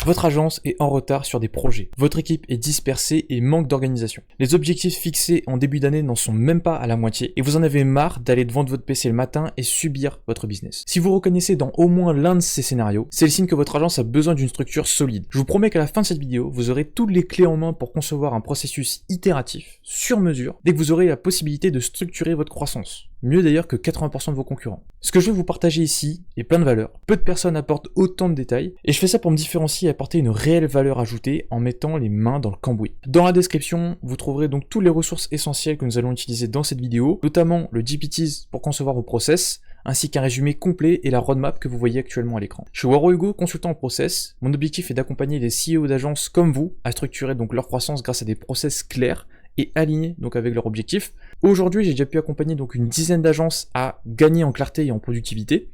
Votre agence est en retard sur des projets. Votre équipe est dispersée et manque d'organisation. Les objectifs fixés en début d'année n'en sont même pas à la moitié et vous en avez marre d'aller devant votre PC le matin et subir votre business. Si vous reconnaissez dans au moins l'un de ces scénarios, c'est le signe que votre agence a besoin d'une structure solide. Je vous promets qu'à la fin de cette vidéo, vous aurez toutes les clés en main pour concevoir un processus itératif, sur mesure, dès que vous aurez la possibilité de structurer votre croissance. Mieux d'ailleurs que 80% de vos concurrents. Ce que je vais vous partager ici est plein de valeurs. Peu de personnes apportent autant de détails, et je fais ça pour me différencier et apporter une réelle valeur ajoutée en mettant les mains dans le cambouis. Dans la description, vous trouverez donc toutes les ressources essentielles que nous allons utiliser dans cette vidéo, notamment le GPTs pour concevoir vos process, ainsi qu'un résumé complet et la roadmap que vous voyez actuellement à l'écran. Je suis Waro Hugo, consultant en process. Mon objectif est d'accompagner les CEO d'agences comme vous à structurer donc leur croissance grâce à des process clairs et alignés donc avec leurs objectifs. Aujourd'hui, j'ai déjà pu accompagner donc une dizaine d'agences à gagner en clarté et en productivité.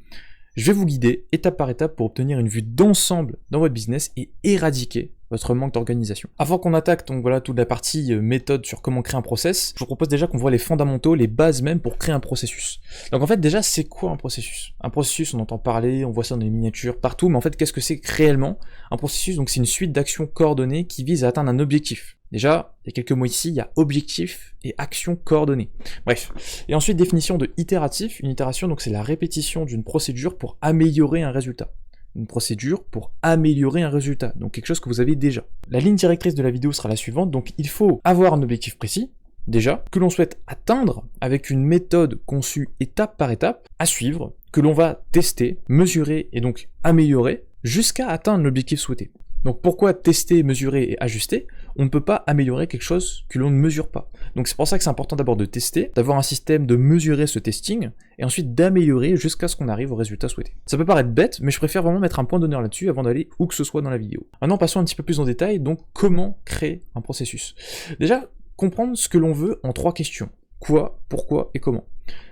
Je vais vous guider étape par étape pour obtenir une vue d'ensemble dans votre business et éradiquer votre manque d'organisation. Avant qu'on attaque donc voilà toute la partie méthode sur comment créer un process, je vous propose déjà qu'on voit les fondamentaux, les bases même pour créer un processus. Donc en fait déjà c'est quoi un processus? Un processus, on entend parler, on voit ça dans les miniatures partout, mais en fait qu'est-ce que c'est réellement? Un processus, donc c'est une suite d'actions coordonnées qui visent à atteindre un objectif. Déjà, il y a quelques mots ici, il y a objectif et action coordonnée. Bref. Et ensuite, définition de itératif. Une itération, donc c'est la répétition d'une procédure pour améliorer un résultat. Une procédure pour améliorer un résultat. Donc quelque chose que vous avez déjà. La ligne directrice de la vidéo sera la suivante. Donc il faut avoir un objectif précis, déjà, que l'on souhaite atteindre avec une méthode conçue étape par étape, à suivre, que l'on va tester, mesurer et donc améliorer jusqu'à atteindre l'objectif souhaité. Donc pourquoi tester, mesurer et ajuster? On ne peut pas améliorer quelque chose que l'on ne mesure pas. Donc c'est pour ça que c'est important d'abord de tester, d'avoir un système de mesurer ce testing, et ensuite d'améliorer jusqu'à ce qu'on arrive au résultat souhaité. Ça peut paraître bête, mais je préfère vraiment mettre un point d'honneur là-dessus avant d'aller où que ce soit dans la vidéo. Maintenant passons un petit peu plus en détail, donc comment créer un processus. Déjà, comprendre ce que l'on veut en 3 questions. Quoi, pourquoi et comment.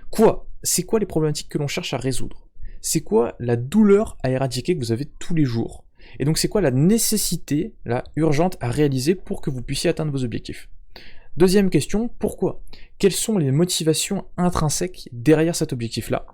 Quoi? C'est quoi les problématiques que l'on cherche à résoudre? C'est quoi la douleur à éradiquer que vous avez tous les jours? Et donc c'est quoi la nécessité, là, urgente à réaliser pour que vous puissiez atteindre vos objectifs? Deuxième question, pourquoi? Quelles sont les motivations intrinsèques derrière cet objectif-là?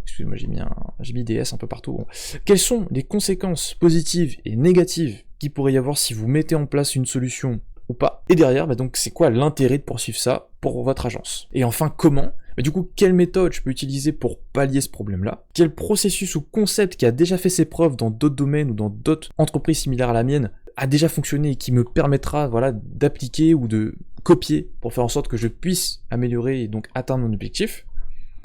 Excusez-moi, j'ai mis des S un peu partout. Bon. Quelles sont les conséquences positives et négatives qu'il pourrait y avoir si vous mettez en place une solution ou pas? Et derrière, donc c'est quoi l'intérêt de poursuivre ça pour votre agence? Et enfin, comment? Mais du coup, quelle méthode je peux utiliser pour pallier ce problème-là? Quel processus ou concept qui a déjà fait ses preuves dans d'autres domaines ou dans d'autres entreprises similaires à la mienne a déjà fonctionné et qui me permettra voilà, d'appliquer ou de copier pour faire en sorte que je puisse améliorer et donc atteindre mon objectif?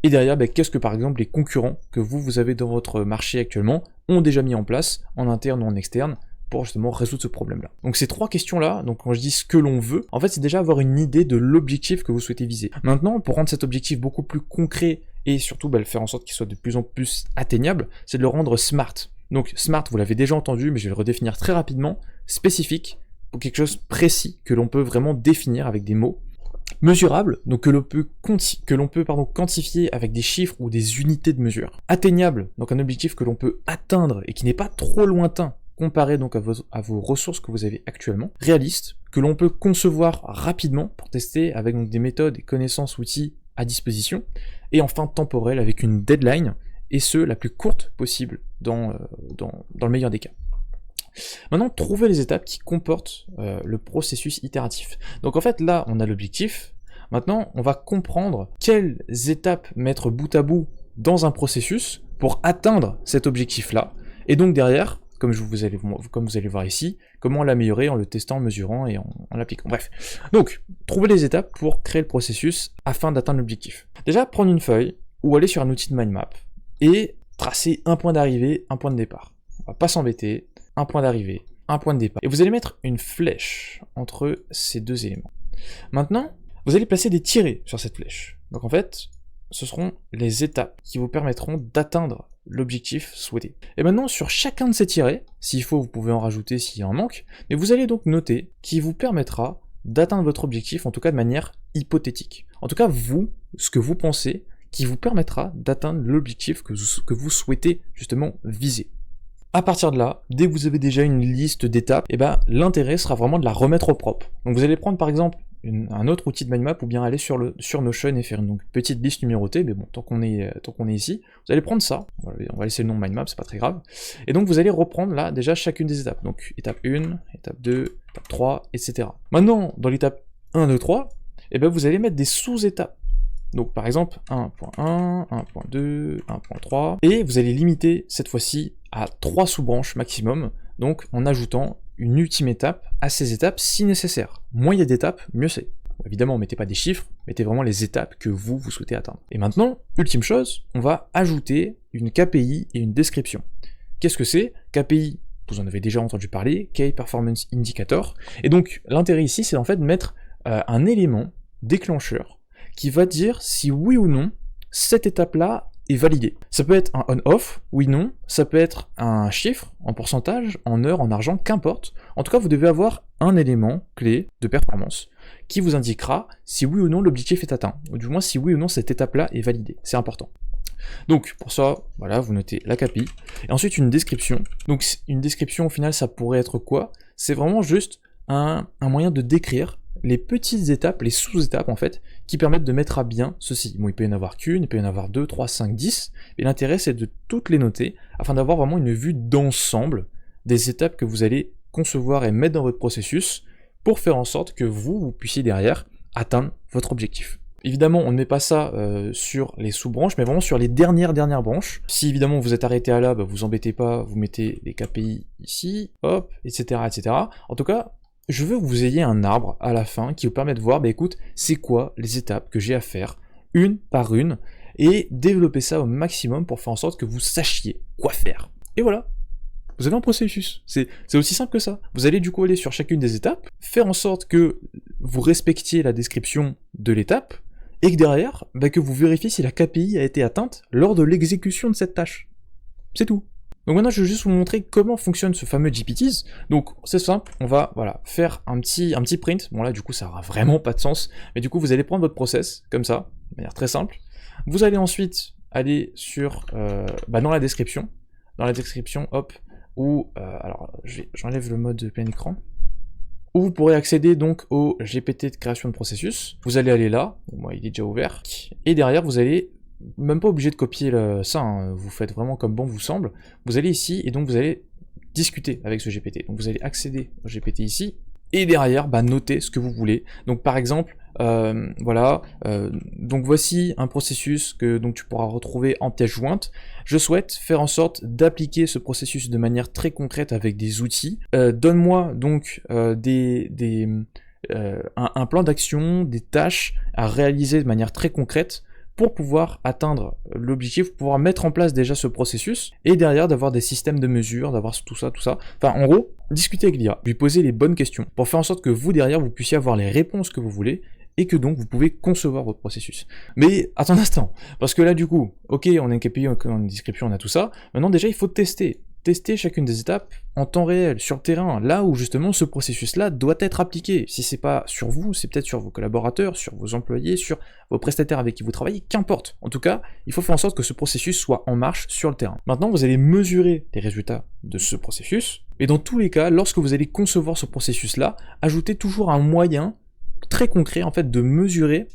Et derrière, qu'est-ce que par exemple les concurrents que vous avez dans votre marché actuellement ont déjà mis en place, en interne ou en externe, pour justement résoudre ce problème-là. Donc ces 3 questions-là, donc quand je dis ce que l'on veut, en fait c'est déjà avoir une idée de l'objectif que vous souhaitez viser. Maintenant, pour rendre cet objectif beaucoup plus concret et surtout le faire en sorte qu'il soit de plus en plus atteignable, c'est de le rendre SMART. Donc SMART, vous l'avez déjà entendu, mais je vais le redéfinir très rapidement, spécifique, pour quelque chose de précis que l'on peut vraiment définir avec des mots. Mesurable, donc que l'on peut quantifier avec des chiffres ou des unités de mesure. Atteignable, donc un objectif que l'on peut atteindre et qui n'est pas trop lointain, comparé donc à vos ressources que vous avez actuellement. Réaliste, que l'on peut concevoir rapidement pour tester avec donc des méthodes et connaissances, outils à disposition. Et enfin temporel avec une deadline, et ce, la plus courte possible dans le meilleur des cas. Maintenant, trouvez les étapes qui comportent le processus itératif. Donc en fait, là, on a l'objectif. Maintenant, on va comprendre quelles étapes mettre bout à bout dans un processus pour atteindre cet objectif-là. Et donc derrière, comme vous allez voir ici, comment l'améliorer en le testant, en mesurant et en l'appliquant. Bref. Donc, trouvez les étapes pour créer le processus afin d'atteindre l'objectif. Déjà, prendre une feuille ou aller sur un outil de mind map et tracer un point d'arrivée, un point de départ. On va pas s'embêter, un point d'arrivée, un point de départ. Et vous allez mettre une flèche entre ces 2 éléments. Maintenant, vous allez placer des tirets sur cette flèche. Donc en fait, ce seront les étapes qui vous permettront d'atteindre l'objectif souhaité. Et maintenant, sur chacun de ces tirets, s'il faut, vous pouvez en rajouter s'il y en manque, mais vous allez donc noter qui vous permettra d'atteindre votre objectif, en tout cas de manière hypothétique. En tout cas, vous, ce que vous pensez, qui vous permettra d'atteindre l'objectif que vous souhaitez justement viser. À partir de là, dès que vous avez déjà une liste d'étapes, l'intérêt sera vraiment de la remettre au propre. Donc vous allez prendre par exemple un autre outil de mind map ou bien aller sur Notion et faire une petite liste numérotée, mais bon, tant qu'on est ici, vous allez prendre ça, on va laisser le nom mind map, c'est pas très grave, et donc vous allez reprendre là déjà chacune des étapes, donc étape 1, étape 2, étape 3, etc. Maintenant, dans l'étape 1, 2, 3, et ben vous allez mettre des sous-étapes. Donc par exemple 1.1, 1.2, 1.3, et vous allez limiter cette fois-ci à 3 sous-branches maximum, donc en ajoutant une ultime étape à ces étapes si nécessaire. Moins il y a d'étapes, mieux c'est. Évidemment, mettez pas des chiffres, mettez vraiment les étapes que vous souhaitez atteindre. Et maintenant, ultime chose, on va ajouter une KPI et une description. Qu'est-ce que c'est? KPI, vous en avez déjà entendu parler, Key Performance Indicator, et donc l'intérêt ici, c'est en fait de mettre un élément déclencheur qui va dire si oui ou non cette étape-là est validée. Ça peut être un on-off, oui, non, ça peut être un chiffre, en pourcentage, en heures, en argent, qu'importe. En tout cas, vous devez avoir un élément clé de performance qui vous indiquera si oui ou non l'objectif est atteint, ou du moins si oui ou non cette étape-là est validée. C'est important. Donc, pour ça, voilà, vous notez la KPI, et ensuite une description. Donc, une description, au final, ça pourrait être quoi? C'est vraiment juste un moyen de décrire les petites étapes, les sous-étapes en fait, qui permettent de mettre à bien ceci. Bon, il peut y en avoir qu'une, il peut y en avoir 2, 3, 5, 10, et l'intérêt c'est de toutes les noter, afin d'avoir vraiment une vue d'ensemble des étapes que vous allez concevoir et mettre dans votre processus, pour faire en sorte que vous puissiez derrière atteindre votre objectif. Évidemment, on ne met pas ça sur les sous-branches, mais vraiment sur les dernières branches. Si évidemment vous êtes arrêté à là, bah, vous embêtez pas, vous mettez les KPI ici, hop, etc., etc. En tout cas, je veux que vous ayez un arbre à la fin qui vous permet de voir, bah écoute, c'est quoi les étapes que j'ai à faire, une par une, et développer ça au maximum pour faire en sorte que vous sachiez quoi faire. Et voilà, vous avez un processus. C'est aussi simple que ça. Vous allez du coup aller sur chacune des étapes, faire en sorte que vous respectiez la description de l'étape, et que derrière, bah que vous vérifiez si la KPI a été atteinte lors de l'exécution de cette tâche. C'est tout. Donc maintenant, je vais juste vous montrer comment fonctionne ce fameux GPTs. Donc c'est simple, on va voilà, faire un petit print. Bon là, du coup, ça aura vraiment pas de sens. Mais du coup, vous allez prendre votre process, comme ça, de manière très simple. Vous allez ensuite aller sur, dans la description. Dans la description, hop, où, alors j'enlève le mode plein écran. Où vous pourrez accéder donc au GPT de création de processus. Vous allez aller là, moi il est déjà ouvert. Et derrière, vous allez même pas obligé de copier ça, hein. Vous faites vraiment comme bon vous semble. Vous allez ici, et donc vous allez discuter avec ce GPT. Donc vous allez accéder au GPT ici, et derrière, noter ce que vous voulez. Donc par exemple, voilà, donc voici un processus que donc tu pourras retrouver en pièce jointe. Je souhaite faire en sorte d'appliquer ce processus de manière très concrète avec des outils. Donne-moi donc un plan d'action, des tâches à réaliser de manière très concrète, pour pouvoir atteindre l'objectif, pouvoir mettre en place déjà ce processus, et derrière d'avoir des systèmes de mesure, d'avoir tout ça. Enfin, en gros, discuter avec l'IA, lui poser les bonnes questions, pour faire en sorte que vous, derrière, vous puissiez avoir les réponses que vous voulez, et que donc vous pouvez concevoir votre processus. Mais attends un instant, parce que là, du coup, ok, on a une KPI, on a une description, on a tout ça, maintenant déjà, il faut tester chacune des étapes en temps réel, sur le terrain, là où justement ce processus-là doit être appliqué. Si c'est pas sur vous, c'est peut-être sur vos collaborateurs, sur vos employés, sur vos prestataires avec qui vous travaillez, qu'importe. En tout cas, il faut faire en sorte que ce processus soit en marche sur le terrain. Maintenant, vous allez mesurer les résultats de ce processus, et dans tous les cas, lorsque vous allez concevoir ce processus-là, ajoutez toujours un moyen très concret, en fait, de mesurer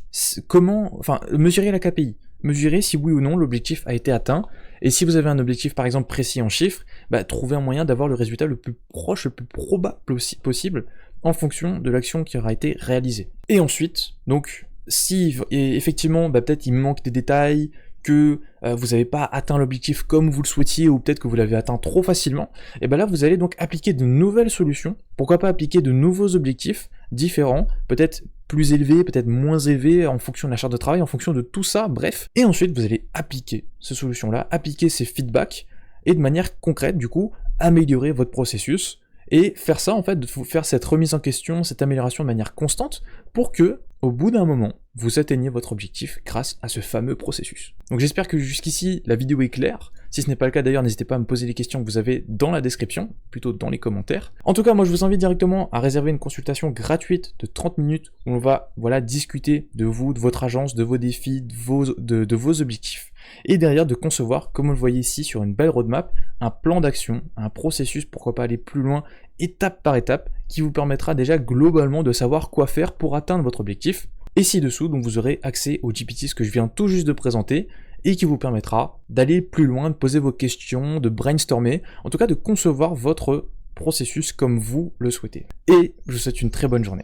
mesurer la KPI. Mesurer si oui ou non l'objectif a été atteint, et si vous avez un objectif par exemple précis en chiffres, trouvez un moyen d'avoir le résultat le plus proche, le plus probable possible en fonction de l'action qui aura été réalisée. Et ensuite, donc, si effectivement peut-être il manque des détails, que vous n'avez pas atteint l'objectif comme vous le souhaitiez, ou peut-être que vous l'avez atteint trop facilement, et là vous allez donc appliquer de nouvelles solutions, pourquoi pas appliquer de nouveaux objectifs différents, peut-être plus élevés, peut-être moins élevés, en fonction de la charge de travail, en fonction de tout ça, bref. Et ensuite vous allez appliquer ces solutions-là, appliquer ces feedbacks, et de manière concrète du coup, améliorer votre processus, et faire ça en fait, de faire cette remise en question, cette amélioration de manière constante, pour que, au bout d'un moment, vous atteignez votre objectif grâce à ce fameux processus. Donc j'espère que jusqu'ici, la vidéo est claire. Si ce n'est pas le cas d'ailleurs, n'hésitez pas à me poser les questions que vous avez dans la description, plutôt dans les commentaires. En tout cas, moi je vous invite directement à réserver une consultation gratuite de 30 minutes, où on va discuter de vous, de votre agence, de vos défis, de vos objectifs. Et derrière, de concevoir, comme vous le voyez ici sur une belle roadmap, un plan d'action, un processus, pourquoi pas aller plus loin, étape par étape, qui vous permettra déjà globalement de savoir quoi faire pour atteindre votre objectif. Et ci-dessous, donc vous aurez accès au GPT, ce que je viens tout juste de présenter, et qui vous permettra d'aller plus loin, de poser vos questions, de brainstormer, en tout cas de concevoir votre processus comme vous le souhaitez. Et je vous souhaite une très bonne journée.